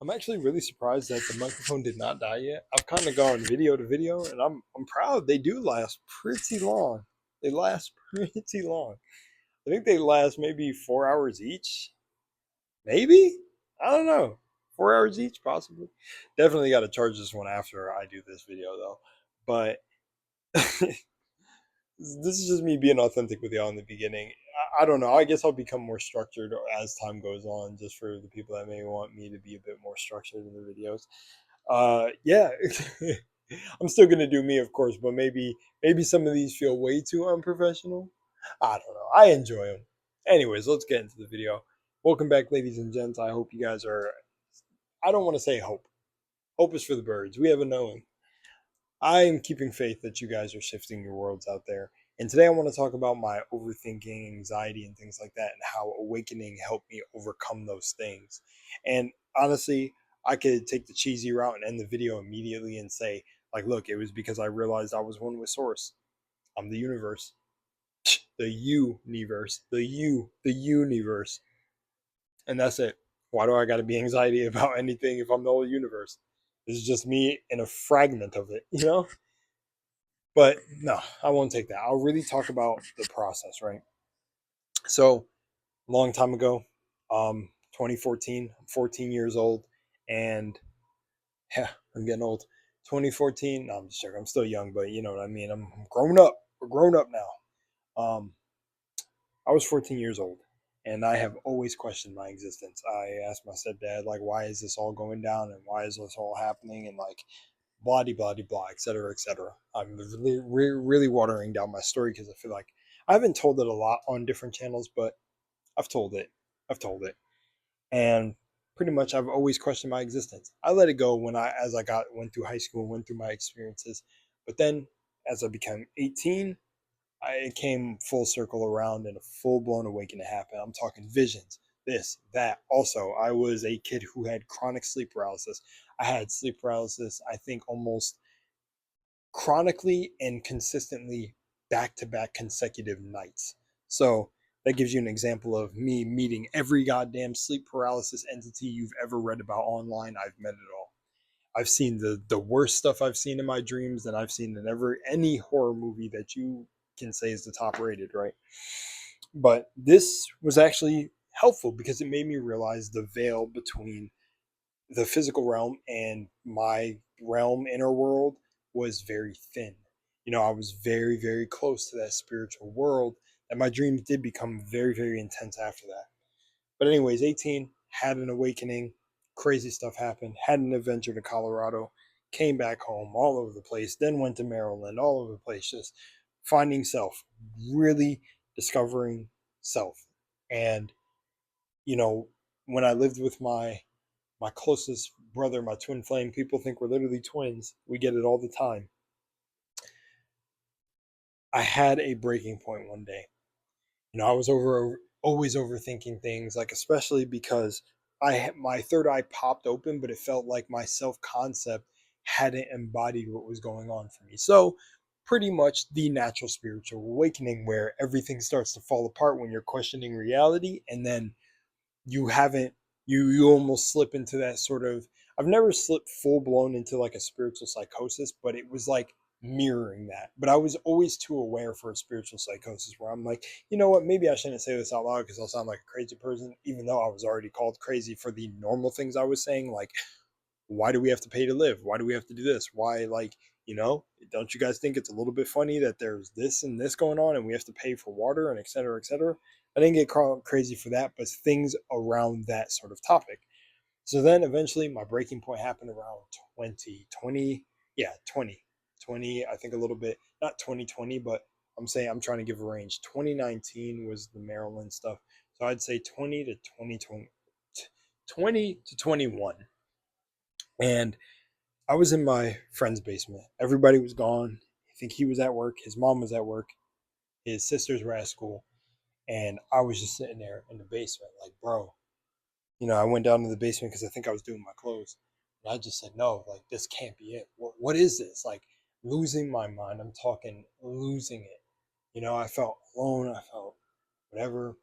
I'm actually really surprised that the microphone did not die yet. I've kind of gone video to video, and I'm proud. They do last pretty long. They last pretty long. I think they last maybe 4 hours each. Maybe, I don't know. 4 hours each, possibly. Definitely got to charge this one after I do this video though. But this is just me being authentic with y'all in the beginning. I don't know. I guess I'll become more structured as time goes on, just for the people that may want me to be a bit more structured in the videos. Yeah, I'm still gonna do me, of course, but maybe some of these feel way too unprofessional. I don't know. I enjoy them. Anyways, let's get into the video. Welcome back, ladies and gents. I hope you guys are. I don't want to say hope. Hope is for the birds. We have a knowing. I am keeping faith that you guys are shifting your worlds out there. And today I want to talk about my overthinking, anxiety, and things like that, and how awakening helped me overcome those things. And honestly, I could take the cheesy route and end the video immediately and say, like, look, it was because I realized I was one with Source. I'm the universe. The universe. The universe. And that's it. Why do I got to be anxiety about anything if I'm the whole universe? This is just me in a fragment of it, you know? But no, I won't take that. I'll really talk about the process, right? So, a long time ago, 2014, I'm 14 years old, and yeah, I'm getting old. 2014, no, I'm just joking. I'm still young, but you know what I mean. I'm grown up. We're grown up now. I was 14 years old, and I have always questioned my existence. I asked my stepdad, like, why is this all going down, and why is this all happening, and like, blah blah blah, etc. etc. I'm really watering down my story because I feel like I haven't told it a lot on different channels, but I've told it. I've told it, and pretty much I've always questioned my existence. I let it go when I got went through high school, went through my experiences, but then as I became 18, it came full circle around and a full blown awakening happened. I'm talking visions, this, that. Also, I was a kid who had chronic sleep paralysis. I had sleep paralysis, I think, almost chronically and consistently back to back consecutive nights. So that gives you an example of me meeting every goddamn sleep paralysis entity you've ever read about online. I've met it all. I've seen the worst stuff I've seen in my dreams than I've seen in any horror movie that you can say is the top rated, right? But this was actually helpful because it made me realize the veil between the physical realm and my realm, inner world, was very thin. You know, I was very close to that spiritual world, and my dreams did become very intense after that. But anyways, 18, had an awakening, crazy stuff happened, had an adventure to Colorado, came back home, all over the place, then went to Maryland, all over the place, just finding self, really discovering self. And you know, when I lived with my closest brother, my twin flame, people think we're literally twins. We get it all the time. I had a breaking point one day. You know, I was always overthinking things, like especially because my third eye popped open, but it felt like my self concept hadn't embodied what was going on for me. So, pretty much the natural spiritual awakening, where everything starts to fall apart when you're questioning reality, and then you haven't you almost slip into that sort of. I've never slipped full blown into like a spiritual psychosis, but it was like mirroring that. But I was always too aware for a spiritual psychosis where I'm like, you know what, maybe I shouldn't say this out loud because I'll sound like a crazy person, even though I was already called crazy for the normal things I was saying, like, why do we have to pay to live? Why do we have to do this? Why, like, you know, don't you guys think it's a little bit funny that there's this and this going on and we have to pay for water and et cetera, et cetera? I didn't get crazy for that, but things around that sort of topic. So then eventually my breaking point happened around 2020. Yeah, 2020. I think a little bit, not 2020, but I'm saying I'm trying to give a range. 2019 was the Maryland stuff. So I'd say 20 to 2020, 20 to 21. And I was in my friend's basement. Everybody was gone. I think he was at work. His mom was at work. His sisters were at school. And I was just sitting there in the basement, like, bro, you know, I went down to the basement because I think I was doing my clothes. And I just said, no, like, this can't be it. What is this? Like, losing my mind. I'm talking losing it. You know, I felt alone. I felt whatever.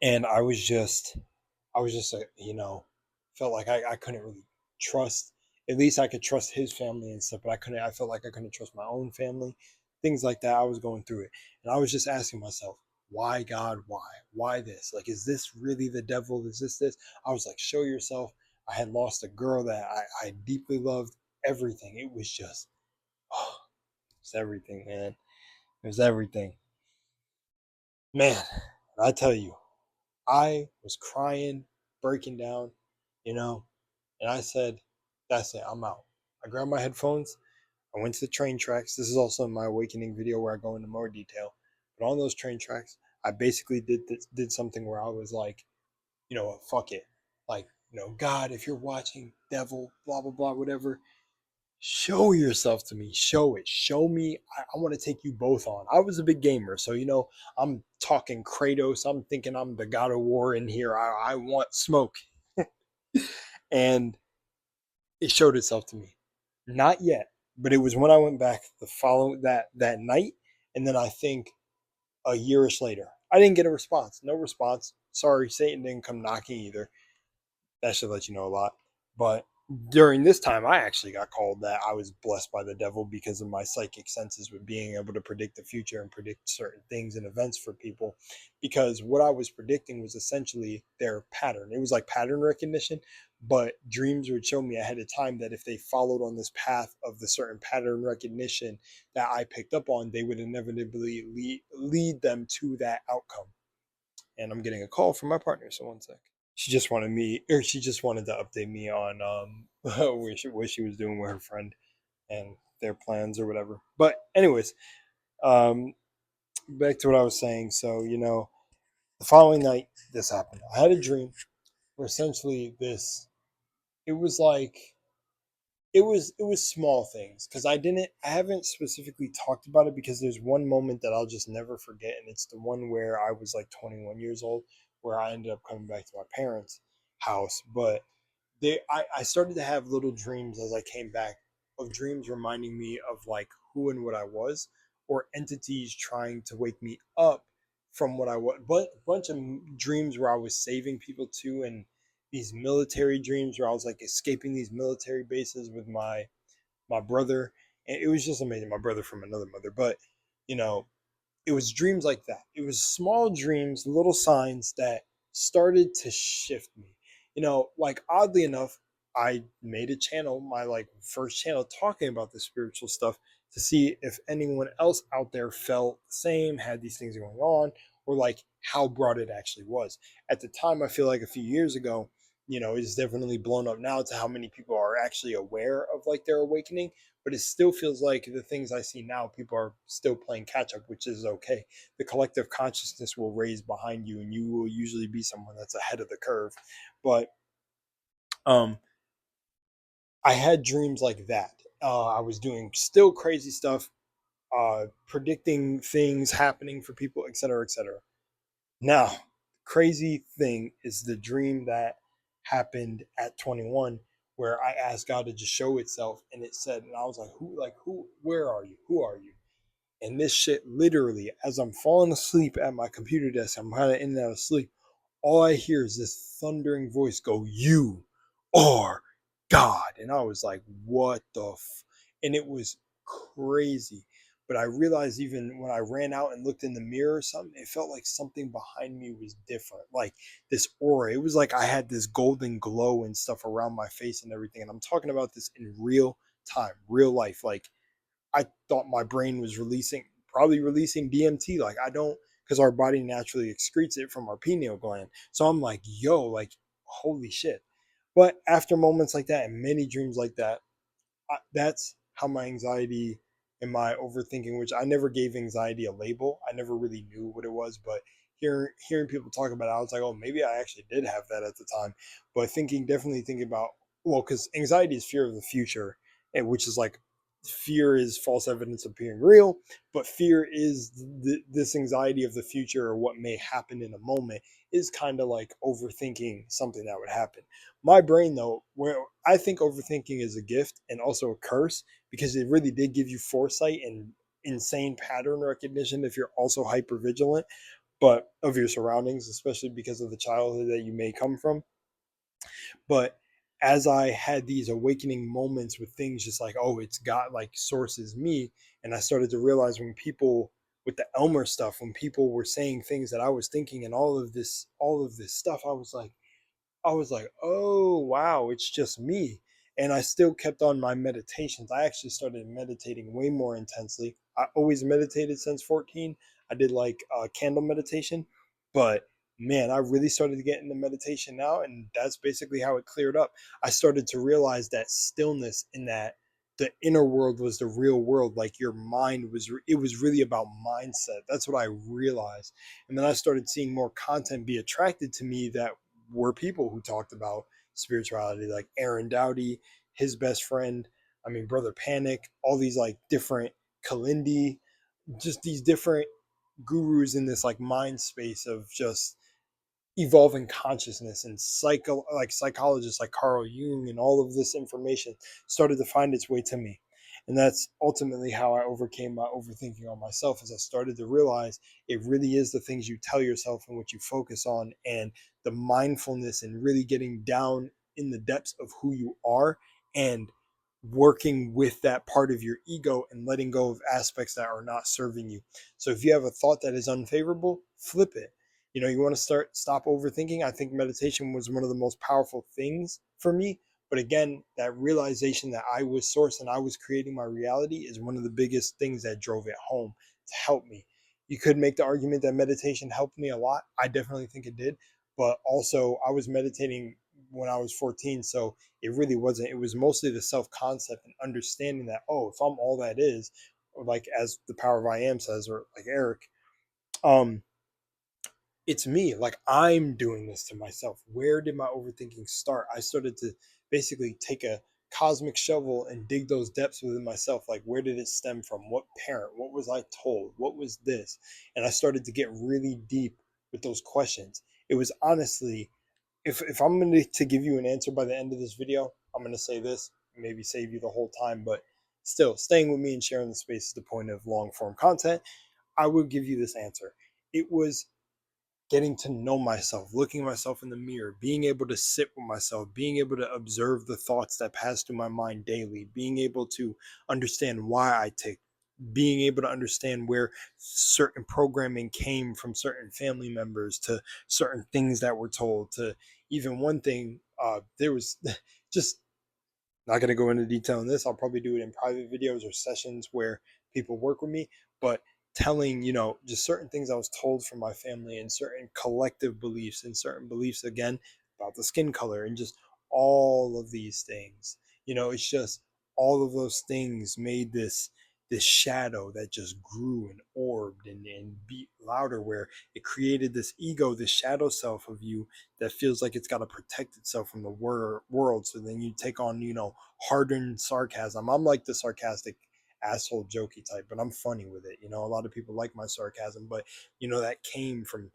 And I was just, you know, felt like I couldn't really trust. At least I could trust his family and stuff, but I couldn't. I felt like I couldn't trust my own family, things like that. I was going through it, and I was just asking myself, why God, why this? Like, is this really the devil? Is this? I was like, show yourself. I had lost a girl that I deeply loved. Everything. It was just, oh, it's everything, man. It was everything, man. I tell you, I was crying, breaking down, you know, and I said, that's it, I'm out. I grabbed my headphones, I went to the train tracks. This is also in my awakening video where I go into more detail. But on those train tracks, I basically did something where I was like, you know what, fuck it. Like, God, if you're watching, devil, blah, blah, blah, whatever, show yourself to me. Show it. Show me. I want to take you both on. I was a big gamer. So, I'm talking Kratos. I'm thinking I'm the God of War in here. I want smoke. And it showed itself to me. Not yet, but it was when I went back the following that night, and then I think a yearish later, I didn't get a response. No response. Sorry, Satan didn't come knocking either. That should let you know a lot. But during this time, I actually got called that I was blessed by the devil because of my psychic senses with being able to predict the future and predict certain things and events for people. Because what I was predicting was essentially their pattern. It was like pattern recognition, but dreams would show me ahead of time that if they followed on this path of the certain pattern recognition that I picked up on, they would inevitably lead them to that outcome. And I'm getting a call from my partner, so one sec. She just wanted to update me on what she was doing with her friend and their plans or whatever. But anyways, um, back to what I was saying. So the following night, this happened. I had a dream where essentially this. It was like it was small things because I haven't specifically talked about it because there's one moment that I'll just never forget, and it's the one where I was like 21 years old, where I ended up coming back to my parents' house. But I started to have little dreams as I came back, of dreams reminding me of like who and what I was, or entities trying to wake me up from what I was. But a bunch of dreams where I was saving people too, and these military dreams where I was like escaping these military bases with my brother. And it was just amazing. My brother from another mother, but you know, it was dreams like that. It was small dreams, little signs that started to shift me. Like oddly enough, I made a channel, my like first channel, talking about the spiritual stuff to see if anyone else out there felt the same, had these things going on, or like how broad it actually was. At the time, I feel like a few years ago, it's definitely blown up now to how many people are actually aware of like their awakening, but it still feels like the things I see now, people are still playing catch up, which is okay. The collective consciousness will raise behind you, and you will usually be someone that's ahead of the curve. But um, I had dreams like that. I was doing still crazy stuff, predicting things happening for people, etc., etc. Now, crazy thing is the dream that happened at 21 where I asked God to just show itself and it said, and I was who, where are you? Who are you? And this shit literally, as I'm falling asleep at my computer desk, I'm kind of in and out of sleep. All I hear is this thundering voice go, "You are God." And I was like, what the And it was crazy. But I realized even when I ran out and looked in the mirror or something, it felt like something behind me was different. Like this aura. It was like I had this golden glow and stuff around my face and everything. And I'm talking about this in real time, real life. Like I thought my brain was probably releasing DMT. Like I don't, because our body naturally excretes it from our pineal gland. So I'm like, yo, like, holy shit. But after moments like that and many dreams like that, that's how my anxiety and my overthinking, which I never gave anxiety a label. I never really knew what it was, but hearing people talk about it, I was like, oh, maybe I actually did have that at the time. But definitely thinking about, well, because anxiety is fear of the future, and which is like fear is false evidence appearing real, but fear is this anxiety of the future or what may happen in a moment is kind of like overthinking something that would happen. My brain, though, where I think overthinking is a gift and also a curse because it really did give you foresight and insane pattern recognition if you're also hyper vigilant, but of your surroundings, especially because of the childhood that you may come from. But as I had these awakening moments with things just like, oh, it's God, like source is me. And I started to realize when people with the Elmer stuff, when people were saying things that I was thinking and all of this stuff, I was like, oh, wow, it's just me. And I still kept on my meditations. I actually started meditating way more intensely. I always meditated since 14. I did like candle meditation, but man, I really started to get into meditation now. And that's basically how it cleared up. I started to realize that stillness in that the inner world was the real world. Like your mind was, it was really about mindset. That's what I realized. And then I started seeing more content be attracted to me that were people who talked about spirituality, like Aaron Dowdy, his best friend, I mean, Brother Panic, all these like different Kalindi, just these different gurus in this like mind space of just evolving consciousness and psychologists like Carl Jung and all of this information started to find its way to me. And that's ultimately how I overcame my overthinking on myself as I started to realize it really is the things you tell yourself and what you focus on and the mindfulness and really getting down in the depths of who you are and working with that part of your ego and letting go of aspects that are not serving you. So if you have a thought that is unfavorable, flip it. You know, you want to stop overthinking. I think meditation was one of the most powerful things for me. But again, that realization that I was source and I was creating my reality is one of the biggest things that drove it home to help me. You could make the argument that meditation helped me a lot. I definitely think it did. But also, I was meditating when I was 14. So it really wasn't, it was mostly the self concept and understanding that, oh, if I'm all that is, or like as the power of I am says, or like Eric, um, it's me. Like I'm doing this to myself. Where did my overthinking start? I started to basically take a cosmic shovel and dig those depths within myself. Like where did it stem from? What parent? What was I told? What was this? And I started to get really deep with those questions. It was honestly, if I'm going to give you an answer by the end of this video, I'm going to say this, maybe save you the whole time, but still staying with me and sharing the space is the point of long form content. I will give you this answer. It was getting to know myself, looking myself in the mirror, being able to sit with myself, being able to observe the thoughts that pass through my mind daily, being able to understand why I tick, being able to understand where certain programming came from certain family members to certain things that were told to even one thing there was just not going to go into detail on this. I'll probably do it in private videos or sessions where people work with me. But telling, you know, just certain things I was told from my family and certain collective beliefs and certain beliefs, again, about the skin color and just all of these things. You know, it's just all of those things made this shadow that just grew and orbed and beat louder where it created this ego, this shadow self of you that feels like it's got to protect itself from the world. So then you take on, you know, hardened sarcasm. I'm like the sarcastic asshole jokey type, but I'm funny with it. You know, a lot of people like my sarcasm, but you know, that came from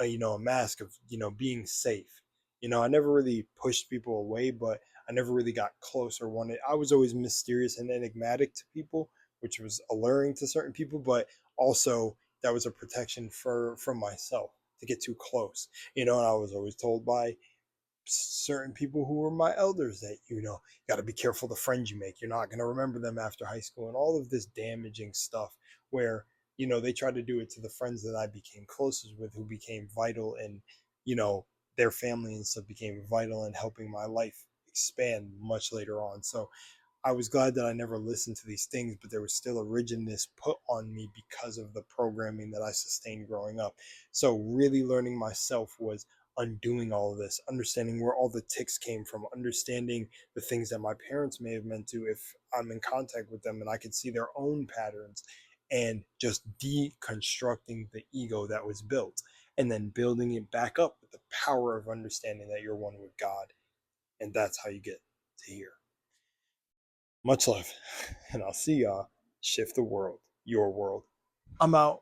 you know, a mask of, you know, being safe. You know, I never really pushed people away, but I never really got close or wanted. I was always mysterious and enigmatic to people, which was alluring to certain people, but also that was a protection for from myself to get too close. You know, and I was always told by certain people who were my elders that, you know, you got to be careful the friends you make. You're not going to remember them after high school and all of this damaging stuff where, you know, they tried to do it to the friends that I became closest with who became vital and, you know, their family and stuff became vital in helping my life expand much later on. So I was glad that I never listened to these things, but there was still a rigidness put on me because of the programming that I sustained growing up. So really learning myself was undoing all of this, understanding where all the ticks came from, understanding the things that my parents may have meant to if I'm in contact with them and I could see their own patterns and just deconstructing the ego that was built and then building it back up with the power of understanding that you're one with God. And that's how you get to here. Much love, and I'll see y'all shift the world, your world. I'm out.